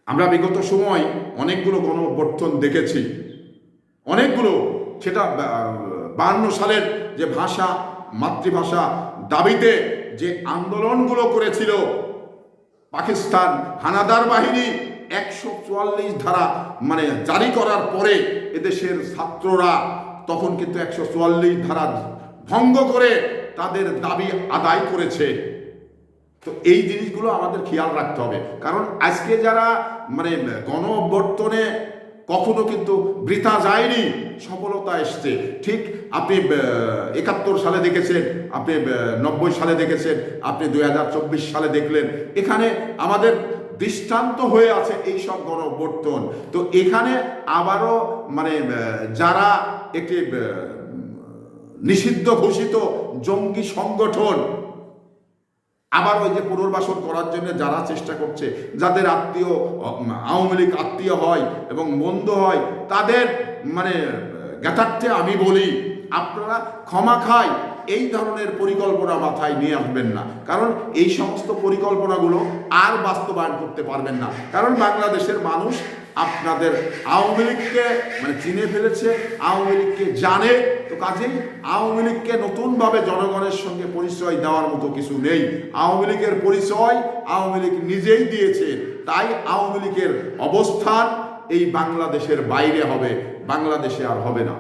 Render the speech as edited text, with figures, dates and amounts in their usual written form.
আমরা বিগত সময় অনেকগুলো গণ অভ্যুত্থান দেখেছি, অনেকগুলো, সেটা 52 সালের যে ভাষা মাতৃভাষা দাবিতে যে আন্দোলনগুলো করেছিল পাকিস্তান হানাদার বাহিনী, 144 ধারা মানে জারি করার পরে এদেশের ছাত্ররা তখন কিন্তু 144 ধারা ভঙ্গ করে তাদের দাবি আদায় করেছে। তো এই জিনিসগুলো আমাদের খেয়াল রাখতে হবে, কারণ আজকে যারা মানে গণ অভ্যুত্থানে কখনো কিন্তু বৃথা যায়নি, সফলতা এসছে। ঠিক আপনি 71 সালে দেখেছেন, আপনি 90 সালে দেখেছেন, আপনি 2024 সালে দেখলেন, এখানে আমাদের দৃষ্টান্ত হয়ে আছে এই সব গণ অভ্যুত্থান। তো এখানে আবারও মানে যারা একটি নিষিদ্ধ ঘোষিত জঙ্গি সংগঠন আবার ওই যে পুনর্বাসন করার জন্য যারা চেষ্টা করছে, যাদের আত্মীয় আওয়ামী লীগ আত্মীয় হয় এবং বন্ধু হয়, তাদের মানে জ্ঞাতার্থে আমি বলি আপনারা ক্ষমা খায় এই ধরনের পরিকল্পনা মাথায় নিয়ে আসবেন না, কারণ এই সমস্ত পরিকল্পনাগুলো আর বাস্তবায়ন করতে পারবেন না। কারণ বাংলাদেশের মানুষ আপনাদের আওয়ামী লীগকে মানে চিনে ফেলেছে, আওয়ামী লীগকে জানে। তো কাজেই আওয়ামী লীগকে নতুনভাবে জনগণের সঙ্গে পরিচয় দেওয়ার মতো কিছু নেই। আওয়ামী লীগের পরিচয় আওয়ামী লীগ নিজেই দিয়েছে। তাই আওয়ামী লীগের অবস্থান এই বাংলাদেশের বাইরে হবে, বাংলাদেশে আর হবে না।